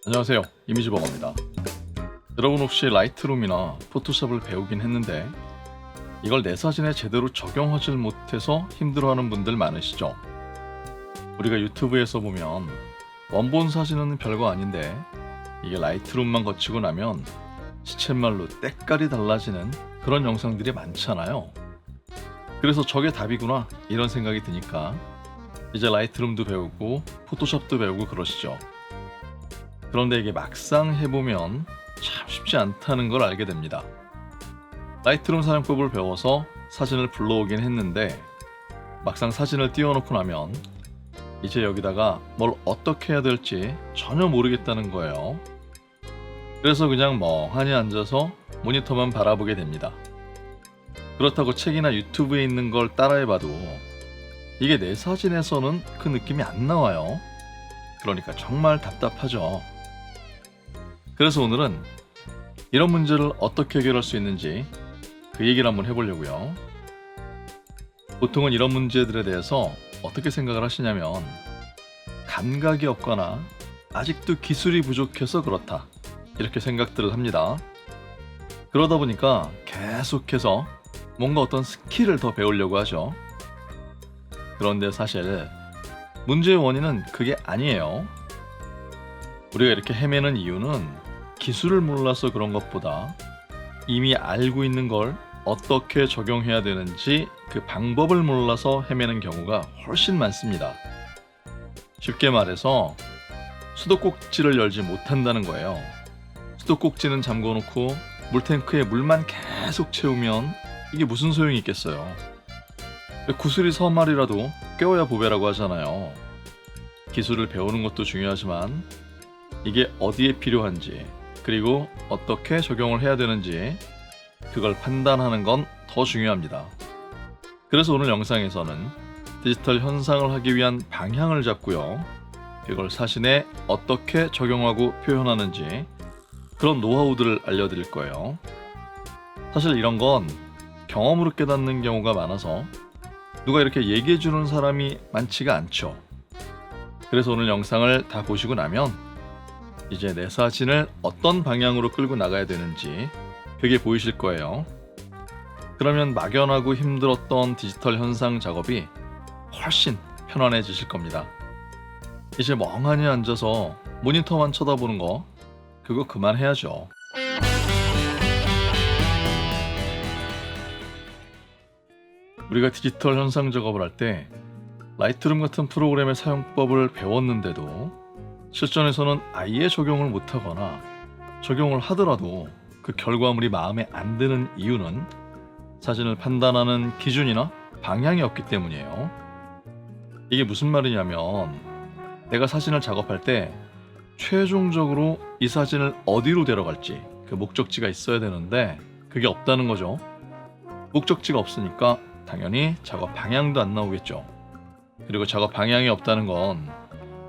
안녕하세요, 이미지버거입니다. 여러분 혹시 라이트룸이나 포토샵을 배우긴 했는데 이걸 내 사진에 제대로 적용하지 못해서 힘들어하는 분들 많으시죠? 우리가 유튜브에서 보면 원본 사진은 별거 아닌데 이게 라이트룸만 거치고 나면 시쳇말로 때깔이 달라지는 그런 영상들이 많잖아요. 그래서 저게 답이구나 이런 생각이 드니까 이제 라이트룸도 배우고 포토샵도 배우고 그러시죠. 그런데 이게 막상 해보면 참 쉽지 않다는 걸 알게 됩니다. 라이트룸 사용법을 배워서 사진을 불러오긴 했는데 막상 사진을 띄워놓고 나면 이제 여기다가 뭘 어떻게 해야 될지 전혀 모르겠다는 거예요. 그래서 그냥 멍하니 앉아서 모니터만 바라보게 됩니다. 그렇다고 책이나 유튜브에 있는 걸 따라해봐도 이게 내 사진에서는 그 느낌이 안 나와요. 그러니까 정말 답답하죠. 그래서 오늘은 이런 문제를 어떻게 해결할 수 있는지 그 얘기를 한번 해보려고요. 보통은 이런 문제들에 대해서 어떻게 생각을 하시냐면 감각이 없거나 아직도 기술이 부족해서 그렇다 이렇게 생각들을 합니다. 그러다 보니까 계속해서 뭔가 어떤 스킬을 더 배우려고 하죠. 그런데 사실 문제의 원인은 그게 아니에요. 우리가 이렇게 헤매는 이유는 기술을 몰라서 그런 것보다 이미 알고 있는 걸 어떻게 적용해야 되는지 그 방법을 몰라서 헤매는 경우가 훨씬 많습니다. 쉽게 말해서 수도꼭지를 열지 못한다는 거예요. 수도꼭지는 잠궈놓고 물탱크에 물만 계속 채우면 이게 무슨 소용이 있겠어요. 구슬이 서말이라도 꿰어야 보배라고 하잖아요. 기술을 배우는 것도 중요하지만 이게 어디에 필요한지 그리고 어떻게 적용을 해야 되는지 그걸 판단하는 건 더 중요합니다. 그래서 오늘 영상에서는 디지털 현상을 하기 위한 방향을 잡고요. 그걸 사진에 어떻게 적용하고 표현하는지 그런 노하우들을 알려드릴 거예요. 사실 이런 건 경험으로 깨닫는 경우가 많아서 누가 이렇게 얘기해주는 사람이 많지가 않죠. 그래서 오늘 영상을 다 보시고 나면 이제 내 사진을 어떤 방향으로 끌고 나가야 되는지 그게 보이실 거예요. 그러면 막연하고 힘들었던 디지털 현상 작업이 훨씬 편안해지실 겁니다. 이제 멍하니 앉아서 모니터만 쳐다보는 거 그거 그만해야죠. 우리가 디지털 현상 작업을 할 때 라이트룸 같은 프로그램의 사용법을 배웠는데도 실전에서는 아예 적용을 못하거나 적용을 하더라도 그 결과물이 마음에 안 드는 이유는 사진을 판단하는 기준이나 방향이 없기 때문이에요. 이게 무슨 말이냐면 내가 사진을 작업할 때 최종적으로 이 사진을 어디로 데려갈지 그 목적지가 있어야 되는데 그게 없다는 거죠. 목적지가 없으니까 당연히 작업 방향도 안 나오겠죠. 그리고 작업 방향이 없다는 건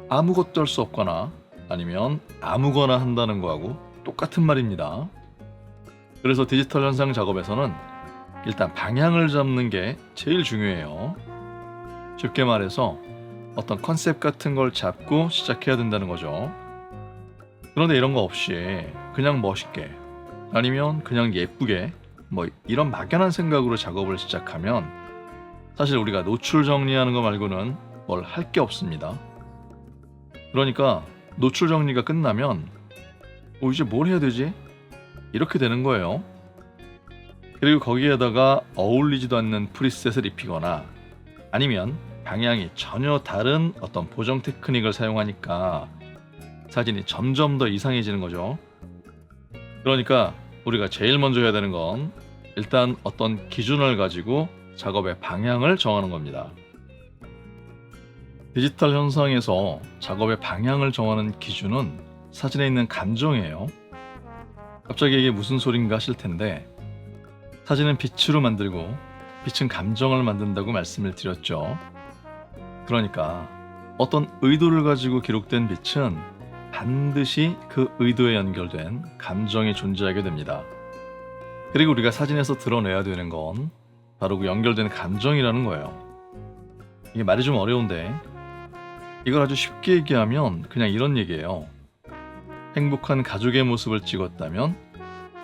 아무것도 할 수 없거나 아니면 아무거나 한다는 거하고 똑같은 말입니다. 그래서 디지털 현상 작업에서는 일단 방향을 잡는 게 제일 중요해요. 쉽게 말해서 어떤 컨셉 같은 걸 잡고 시작해야 된다는 거죠. 그런데 이런 거 없이 그냥 멋있게 아니면 그냥 예쁘게 뭐 이런 막연한 생각으로 작업을 시작하면 사실 우리가 노출 정리하는 거 말고는 뭘 할 게 없습니다. 그러니까 노출 정리가 끝나면 이제 뭘 해야 되지? 이렇게 되는 거예요. 그리고 거기에다가 어울리지도 않는 프리셋을 입히거나 아니면 방향이 전혀 다른 어떤 보정 테크닉을 사용하니까 사진이 점점 더 이상해지는 거죠. 그러니까 우리가 제일 먼저 해야 되는 건 일단 어떤 기준을 가지고 작업의 방향을 정하는 겁니다. 디지털 현상에서 작업의 방향을 정하는 기준은 사진에 있는 감정이에요. 갑자기 이게 무슨 소린가 하실 텐데 사진은 빛으로 만들고 빛은 감정을 만든다고 말씀을 드렸죠. 그러니까 어떤 의도를 가지고 기록된 빛은 반드시 그 의도에 연결된 감정이 존재하게 됩니다. 그리고 우리가 사진에서 드러내야 되는 건 바로 그 연결된 감정이라는 거예요. 이게 말이 좀 어려운데 이걸 아주 쉽게 얘기하면 그냥 이런 얘기예요. 행복한 가족의 모습을 찍었다면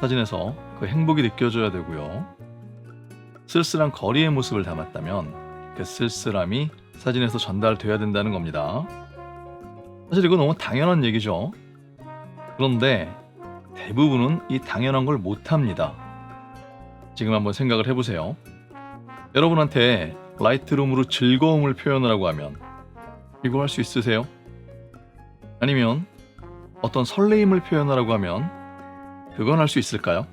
사진에서 그 행복이 느껴져야 되고요. 쓸쓸한 거리의 모습을 담았다면 그 쓸쓸함이 사진에서 전달돼야 된다는 겁니다. 사실 이거 너무 당연한 얘기죠. 그런데 대부분은 이 당연한 걸 못합니다. 지금 한번 생각을 해보세요. 여러분한테 라이트룸으로 즐거움을 표현하라고 하면 이거 할 수 있으세요? 아니면 어떤 설레임을 표현하라고 하면 그건 할 수 있을까요?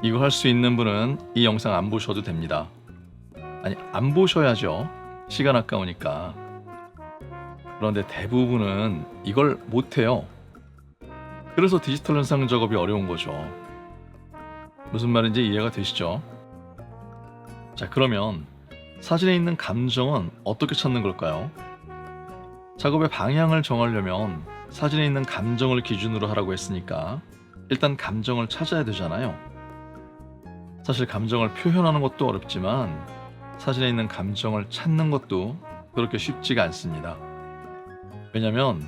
이거 할 수 있는 분은 이 영상 안 보셔도 됩니다. 아니, 안 보셔야죠. 시간 아까우니까. 그런데 대부분은 이걸 못해요. 그래서 디지털 현상 작업이 어려운 거죠. 무슨 말인지 이해가 되시죠? 자, 그러면 사진에 있는 감정은 어떻게 찾는 걸까요? 작업의 방향을 정하려면 사진에 있는 감정을 기준으로 하라고 했으니까 일단 감정을 찾아야 되잖아요. 사실 감정을 표현하는 것도 어렵지만 사진에 있는 감정을 찾는 것도 그렇게 쉽지가 않습니다. 왜냐면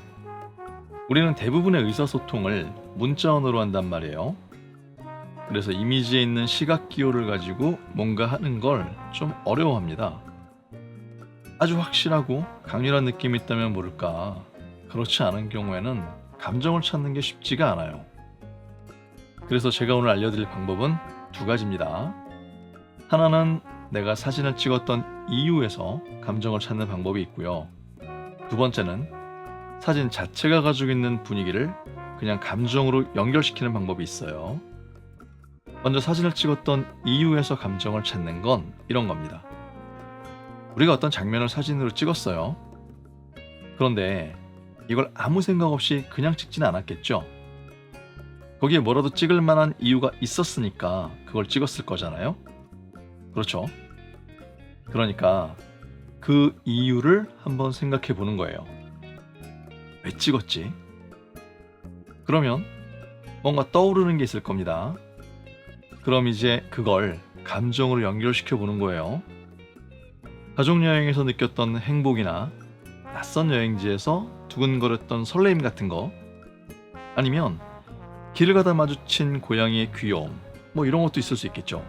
우리는 대부분의 의사소통을 문자 언어로 한단 말이에요. 그래서 이미지에 있는 시각 기호를 가지고 뭔가 하는 걸 좀 어려워합니다. 아주 확실하고 강렬한 느낌이 있다면 모를까, 그렇지 않은 경우에는 감정을 찾는 게 쉽지가 않아요. 그래서 제가 오늘 알려드릴 방법은 두 가지입니다. 하나는 내가 사진을 찍었던 이유에서 감정을 찾는 방법이 있고요. 두 번째는 사진 자체가 가지고 있는 분위기를 그냥 감정으로 연결시키는 방법이 있어요. 먼저 사진을 찍었던 이유에서 감정을 찾는 건 이런 겁니다. 우리가 어떤 장면을 사진으로 찍었어요. 그런데 이걸 아무 생각 없이 그냥 찍지는 않았겠죠. 거기에 뭐라도 찍을 만한 이유가 있었으니까 그걸 찍었을 거잖아요. 그렇죠? 그러니까 그 이유를 한번 생각해 보는 거예요. 왜 찍었지? 그러면 뭔가 떠오르는 게 있을 겁니다. 그럼 이제 그걸 감정으로 연결시켜 보는 거예요. 가족여행에서 느꼈던 행복이나 낯선 여행지에서 두근거렸던 설레임 같은 거, 아니면 길을 가다 마주친 고양이의 귀여움, 뭐 이런 것도 있을 수 있겠죠.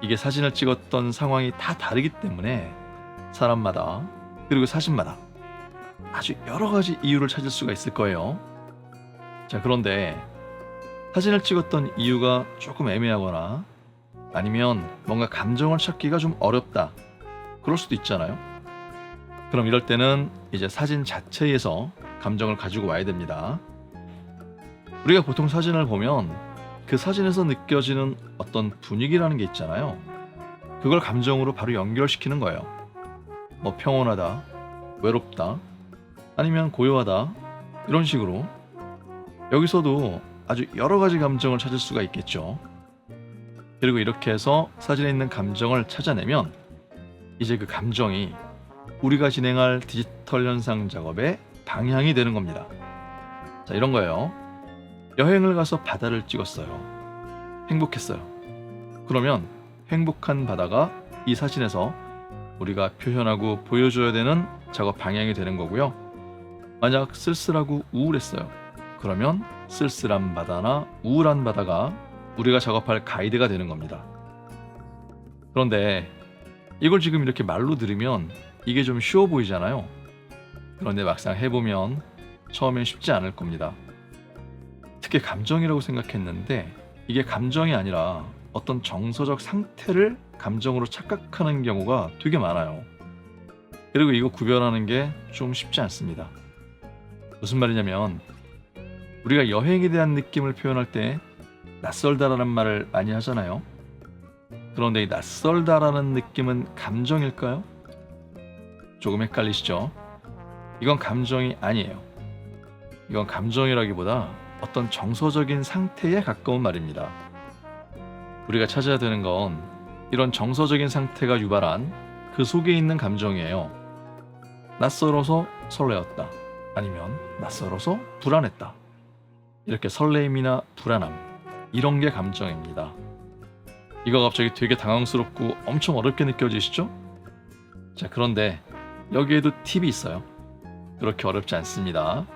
이게 사진을 찍었던 상황이 다 다르기 때문에 사람마다, 그리고 사진마다 아주 여러 가지 이유를 찾을 수가 있을 거예요. 자, 그런데 사진을 찍었던 이유가 조금 애매하거나 아니면 뭔가 감정을 찾기가 좀 어렵다, 그럴 수도 있잖아요. 그럼 이럴 때는 이제 사진 자체에서 감정을 가지고 와야 됩니다. 우리가 보통 사진을 보면 그 사진에서 느껴지는 어떤 분위기라는 게 있잖아요. 그걸 감정으로 바로 연결시키는 거예요. 뭐 평온하다, 외롭다, 아니면 고요하다, 이런 식으로. 여기서도 아주 여러 가지 감정을 찾을 수가 있겠죠. 그리고 이렇게 해서 사진에 있는 감정을 찾아내면 이제 그 감정이 우리가 진행할 디지털 현상 작업의 방향이 되는 겁니다. 자, 이런 거예요. 여행을 가서 바다를 찍었어요. 행복했어요. 그러면 행복한 바다가 이 사진에서 우리가 표현하고 보여줘야 되는 작업 방향이 되는 거고요. 만약 쓸쓸하고 우울했어요. 그러면 쓸쓸한 바다나 우울한 바다가 우리가 작업할 가이드가 되는 겁니다. 그런데 이걸 지금 이렇게 말로 들으면 이게 좀 쉬워 보이잖아요. 그런데 막상 해보면 처음엔 쉽지 않을 겁니다. 특히 감정이라고 생각했는데 이게 감정이 아니라 어떤 정서적 상태를 감정으로 착각하는 경우가 되게 많아요. 그리고 이거 구별하는 게 좀 쉽지 않습니다. 무슨 말이냐면 우리가 여행에 대한 느낌을 표현할 때 낯설다라는 말을 많이 하잖아요. 그런데 이 낯설다라는 느낌은 감정일까요? 조금 헷갈리시죠? 이건 감정이 아니에요. 이건 감정이라기보다 어떤 정서적인 상태에 가까운 말입니다. 우리가 찾아야 되는 건 이런 정서적인 상태가 유발한 그 속에 있는 감정이에요. 낯설어서 설레었다. 아니면 낯설어서 불안했다. 이렇게 설레임이나 불안함, 이런 게 감정입니다. 이거 갑자기 되게 당황스럽고 엄청 어렵게 느껴지시죠? 자, 그런데 여기에도 팁이 있어요. 그렇게 어렵지 않습니다.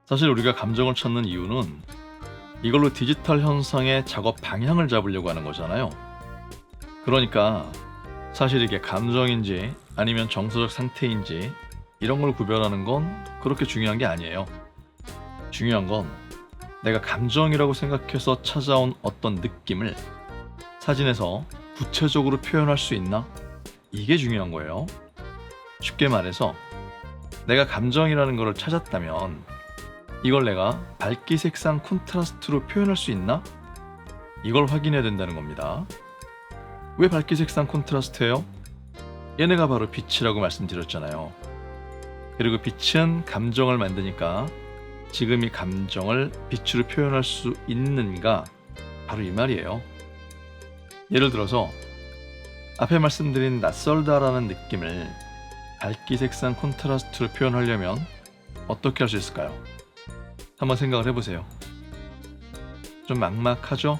사실 우리가 감정을 찾는 이유는 이걸로 디지털 현상의 작업 방향을 잡으려고 하는 거잖아요. 그러니까 사실 이게 감정인지 아니면 정서적 상태인지 이런 걸 구별하는 건 그렇게 중요한 게 아니에요. 중요한 건 내가 감정이라고 생각해서 찾아온 어떤 느낌을 사진에서 구체적으로 표현할 수 있나? 이게 중요한 거예요. 쉽게 말해서 내가 감정이라는 것을 찾았다면 이걸 내가 밝기, 색상, 콘트라스트로 표현할 수 있나? 이걸 확인해야 된다는 겁니다. 왜 밝기, 색상, 콘트라스트예요? 얘네가 바로 빛이라고 말씀드렸잖아요. 그리고 빛은 감정을 만드니까 지금 이 감정을 빛으로 표현할 수 있는가? 바로 이 말이에요. 예를 들어서 앞에 말씀드린 낯설다라는 느낌을 밝기, 색상, 콘트라스트로 표현하려면 어떻게 할 수 있을까요? 한번 생각을 해보세요. 좀 막막하죠?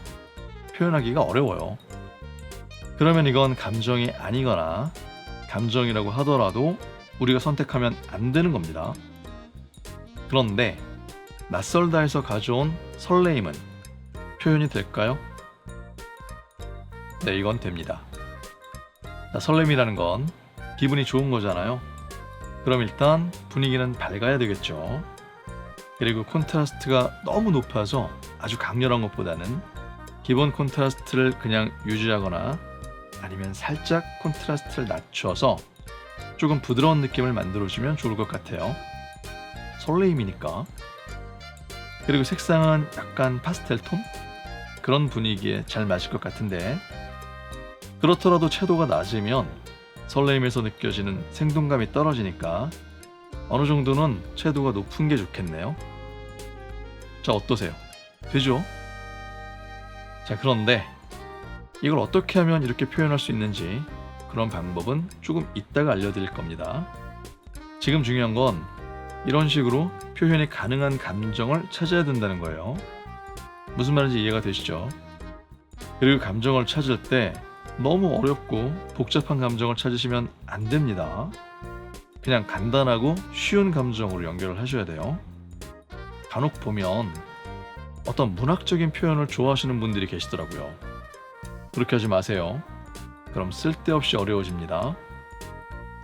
표현하기가 어려워요. 그러면 이건 감정이 아니거나 감정이라고 하더라도 우리가 선택하면 안 되는 겁니다. 그런데 낯설다에서 가져온 설레임은 표현이 될까요? 네, 이건 됩니다. 설렘이라는 건 기분이 좋은 거잖아요. 그럼 일단 분위기는 밝아야 되겠죠. 그리고 콘트라스트가 너무 높아서 아주 강렬한 것보다는 기본 콘트라스트를 그냥 유지하거나 아니면 살짝 콘트라스트를 낮춰서 조금 부드러운 느낌을 만들어주면 좋을 것 같아요. 설레임이니까. 그리고 색상은 약간 파스텔 톤? 그런 분위기에 잘 맞을 것 같은데, 그렇더라도 채도가 낮으면 설레임에서 느껴지는 생동감이 떨어지니까 어느 정도는 채도가 높은 게 좋겠네요. 자, 어떠세요? 되죠? 자, 그런데 이걸 어떻게 하면 이렇게 표현할 수 있는지 그런 방법은 조금 이따가 알려드릴 겁니다. 지금 중요한 건 이런 식으로 표현이 가능한 감정을 찾아야 된다는 거예요. 무슨 말인지 이해가 되시죠? 그리고 감정을 찾을 때 너무 어렵고 복잡한 감정을 찾으시면 안 됩니다. 그냥 간단하고 쉬운 감정으로 연결을 하셔야 돼요. 간혹 보면 어떤 문학적인 표현을 좋아하시는 분들이 계시더라고요. 그렇게 하지 마세요. 그럼 쓸데없이 어려워집니다.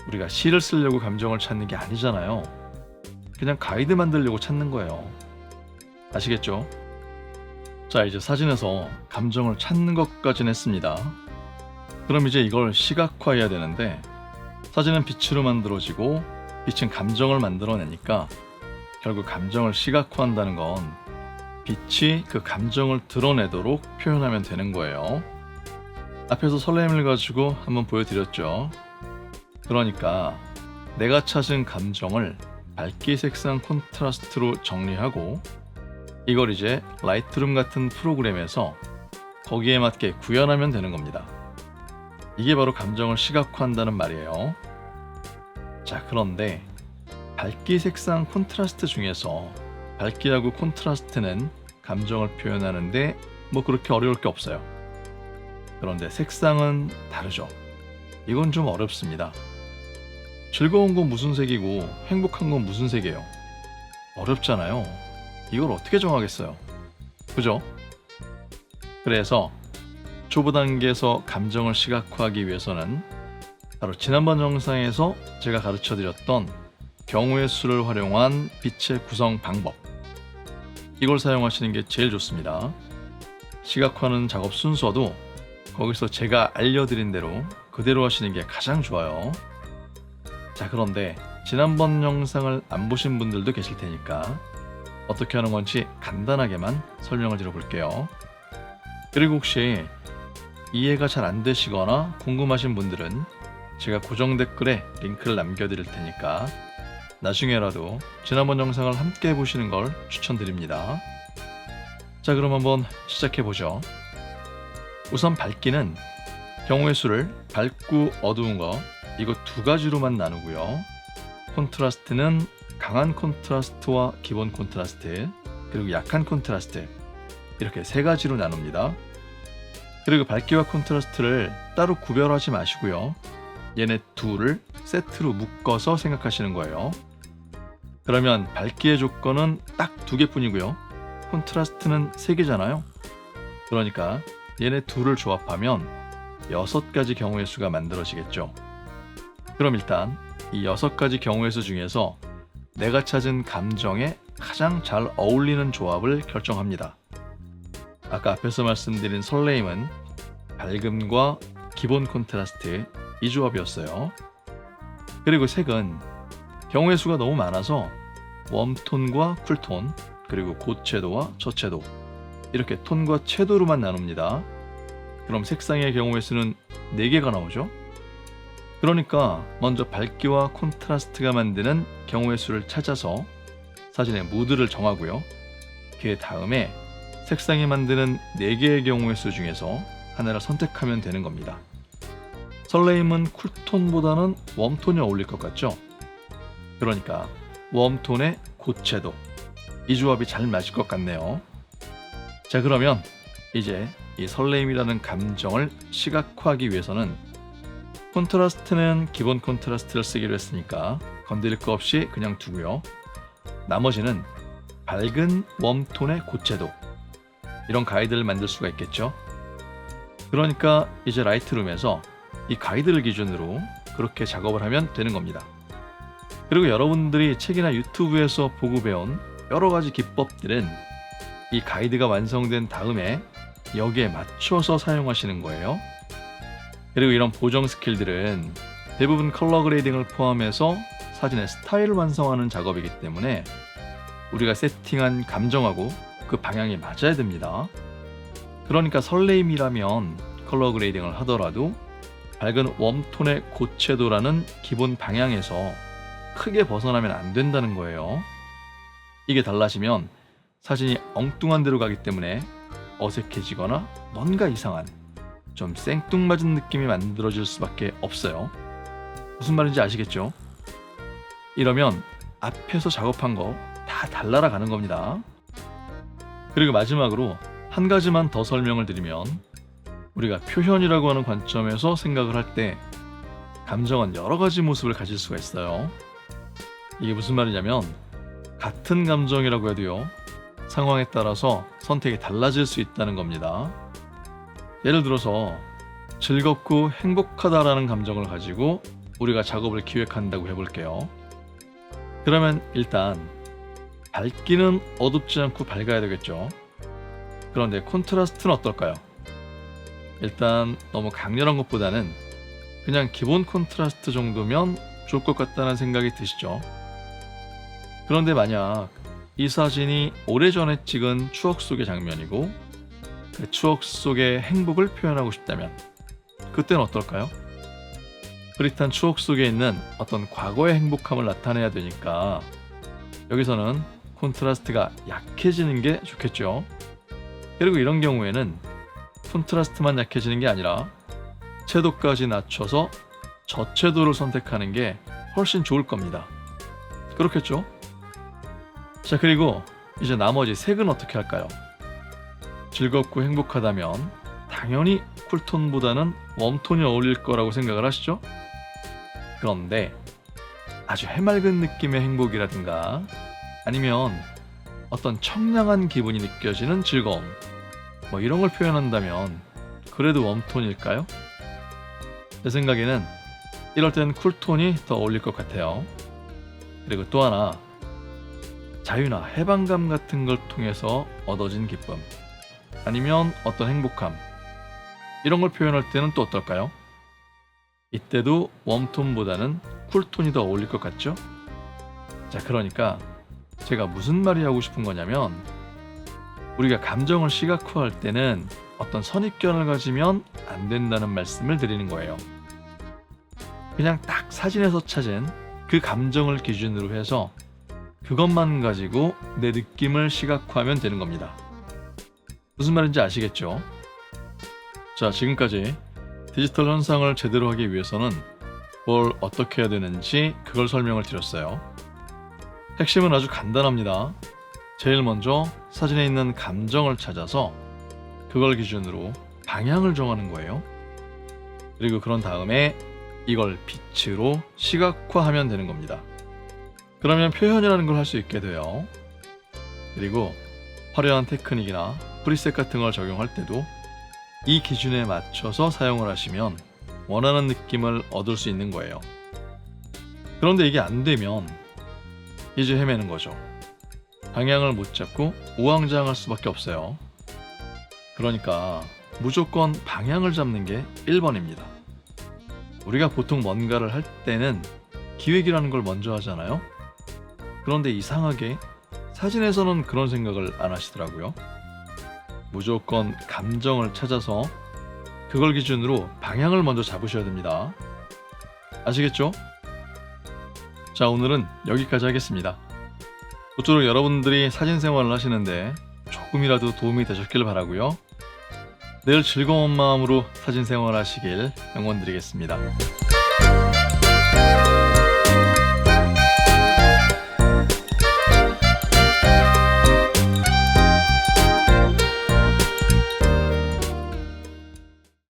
우리가 시를 쓰려고 감정을 찾는 게 아니잖아요. 그냥 가이드 만들려고 찾는 거예요. 아시겠죠? 자, 이제 사진에서 감정을 찾는 것까지는 했습니다. 그럼 이제 이걸 시각화해야 되는데, 사진은 빛으로 만들어지고 빛은 감정을 만들어내니까 결국 감정을 시각화한다는 건 빛이 그 감정을 드러내도록 표현하면 되는 거예요. 앞에서 설렘을 가지고 한번 보여드렸죠. 그러니까 내가 찾은 감정을 밝기, 색상, 콘트라스트로 정리하고 이걸 이제 라이트룸 같은 프로그램에서 거기에 맞게 구현하면 되는 겁니다. 이게 바로 감정을 시각화한다는 말이에요. 자, 그런데 밝기, 색상, 콘트라스트 중에서 밝기하고 콘트라스트는 감정을 표현하는데 뭐 그렇게 어려울 게 없어요. 그런데 색상은 다르죠. 이건 좀 어렵습니다. 즐거운 건 무슨 색이고 행복한 건 무슨 색이에요? 어렵잖아요. 이걸 어떻게 정하겠어요? 그죠? 그래서 초보 단계에서 감정을 시각화하기 위해서는 바로 지난번 영상에서 제가 가르쳐드렸던 경우의 수를 활용한 빛의 구성 방법, 이걸 사용하시는 게 제일 좋습니다. 시각화하는 작업 순서도 거기서 제가 알려드린 대로 그대로 하시는 게 가장 좋아요. 자, 그런데 지난번 영상을 안 보신 분들도 계실 테니까 어떻게 하는 건지 간단하게만 설명을 드려볼게요. 그리고 혹시 이해가 잘 안 되시거나 궁금하신 분들은 제가 고정 댓글에 링크를 남겨드릴 테니까 나중에라도 지난번 영상을 함께 보시는 걸 추천드립니다. 자, 그럼 한번 시작해보죠. 우선 밝기는 경우의 수를 밝고 어두운 거 이거 두 가지로만 나누고요. 콘트라스트는 강한 콘트라스트와 기본 콘트라스트, 그리고 약한 콘트라스트, 이렇게 세 가지로 나눕니다. 그리고 밝기와 콘트라스트를 따로 구별하지 마시고요. 얘네 둘을 세트로 묶어서 생각하시는 거예요. 그러면 밝기의 조건은 딱 2개뿐이고요. 콘트라스트는 3개잖아요. 그러니까 얘네 둘을 조합하면 6가지 경우의 수가 만들어지겠죠. 그럼 일단 이 6가지 경우의 수 중에서 내가 찾은 감정에 가장 잘 어울리는 조합을 결정합니다. 아까 앞에서 말씀드린 설레임은 밝음과 기본 콘트라스트 이 조합이었어요. 그리고 색은 경우의 수가 너무 많아서 웜톤과 쿨톤, 그리고 고채도와 저채도 이렇게 톤과 채도로만 나눕니다. 그럼 색상의 경우의 수는 4개가 나오죠. 그러니까 먼저 밝기와 콘트라스트가 만드는 경우의 수를 찾아서 사진의 무드를 정하고요. 그 다음에 색상이 만드는 4개의 경우의 수 중에서 하나를 선택하면 되는 겁니다. 설레임은 쿨톤보다는 웜톤이 어울릴 것 같죠? 그러니까 웜톤의 고채도 이 조합이 잘 맞을 것 같네요. 자, 그러면 이제 이 설레임이라는 감정을 시각화하기 위해서는 콘트라스트는 기본 콘트라스트를 쓰기로 했으니까 건드릴 거 없이 그냥 두고요. 나머지는 밝은 웜톤의 고채도 이런 가이드를 만들 수가 있겠죠. 그러니까 이제 라이트룸에서 이 가이드를 기준으로 그렇게 작업을 하면 되는 겁니다. 그리고 여러분들이 책이나 유튜브에서 보고 배운 여러 가지 기법들은 이 가이드가 완성된 다음에 여기에 맞춰서 사용하시는 거예요. 그리고 이런 보정 스킬들은 대부분 컬러 그레이딩을 포함해서 사진의 스타일을 완성하는 작업이기 때문에 우리가 세팅한 감정하고 그 방향이 맞아야 됩니다. 그러니까 설레임이라면 컬러 그레이딩을 하더라도 밝은 웜톤의 고채도라는 기본 방향에서 크게 벗어나면 안 된다는 거예요. 이게 달라지면 사진이 엉뚱한 데로 가기 때문에 어색해지거나 뭔가 이상한 좀 생뚱맞은 느낌이 만들어질 수밖에 없어요. 무슨 말인지 아시겠죠? 이러면 앞에서 작업한 거 다 달라라 가는 겁니다. 그리고 마지막으로 한 가지만 더 설명을 드리면 우리가 표현이라고 하는 관점에서 생각을 할 때 감정은 여러 가지 모습을 가질 수가 있어요. 이게 무슨 말이냐면 같은 감정이라고 해도요, 상황에 따라서 선택이 달라질 수 있다는 겁니다. 예를 들어서 즐겁고 행복하다라는 감정을 가지고 우리가 작업을 기획한다고 해볼게요. 그러면 일단 밝기는 어둡지 않고 밝아야 되겠죠. 그런데 콘트라스트는 어떨까요? 일단 너무 강렬한 것보다는 그냥 기본 콘트라스트 정도면 좋을 것 같다는 생각이 드시죠? 그런데 만약 이 사진이 오래전에 찍은 추억 속의 장면이고 그 추억 속의 행복을 표현하고 싶다면 그때는 어떨까요? 흐릿한 추억 속에 있는 어떤 과거의 행복함을 나타내야 되니까 여기서는 콘트라스트가 약해지는 게 좋겠죠. 그리고 이런 경우에는 콘트라스트만 약해지는 게 아니라 채도까지 낮춰서 저채도를 선택하는 게 훨씬 좋을 겁니다. 그렇겠죠? 자, 그리고 이제 나머지 색은 어떻게 할까요? 즐겁고 행복하다면 당연히 쿨톤보다는 웜톤이 어울릴 거라고 생각을 하시죠? 그런데 아주 해맑은 느낌의 행복이라든가 아니면 어떤 청량한 기분이 느껴지는 즐거움 뭐 이런 걸 표현한다면 그래도 웜톤일까요? 제 생각에는 이럴 때는 쿨톤이 더 어울릴 것 같아요. 그리고 또 하나, 자유나 해방감 같은 걸 통해서 얻어진 기쁨 아니면 어떤 행복함 이런 걸 표현할 때는 또 어떨까요? 이때도 웜톤보다는 쿨톤이 더 어울릴 것 같죠? 자, 그러니까 제가 무슨 말이 하고 싶은 거냐면 우리가 감정을 시각화할 때는 어떤 선입견을 가지면 안 된다는 말씀을 드리는 거예요. 그냥 딱 사진에서 찾은 그 감정을 기준으로 해서 그것만 가지고 내 느낌을 시각화하면 되는 겁니다. 무슨 말인지 아시겠죠? 자, 지금까지 디지털 현상을 제대로 하기 위해서는 뭘 어떻게 해야 되는지 그걸 설명을 드렸어요. 핵심은 아주 간단합니다. 제일 먼저 사진에 있는 감정을 찾아서 그걸 기준으로 방향을 정하는 거예요. 그리고 그런 다음에 이걸 빛으로 시각화하면 되는 겁니다. 그러면 표현이라는 걸 할 수 있게 돼요. 그리고 화려한 테크닉이나 프리셋 같은 걸 적용할 때도 이 기준에 맞춰서 사용을 하시면 원하는 느낌을 얻을 수 있는 거예요. 그런데 이게 안 되면 이제 헤매는 거죠. 방향을 못 잡고 우왕좌왕할 수밖에 없어요. 그러니까 무조건 방향을 잡는 게 1번입니다. 우리가 보통 뭔가를 할 때는 기획이라는 걸 먼저 하잖아요. 그런데 이상하게 사진에서는 그런 생각을 안 하시더라고요. 무조건 감정을 찾아서 그걸 기준으로 방향을 먼저 잡으셔야 됩니다. 아시겠죠? 자, 오늘은 여기까지 하겠습니다. 모쪼록 여러분들이 사진 생활을 하시는데 조금이라도 도움이 되셨길 바라고요. 늘 즐거운 마음으로 사진 생활 하시길 응원드리겠습니다.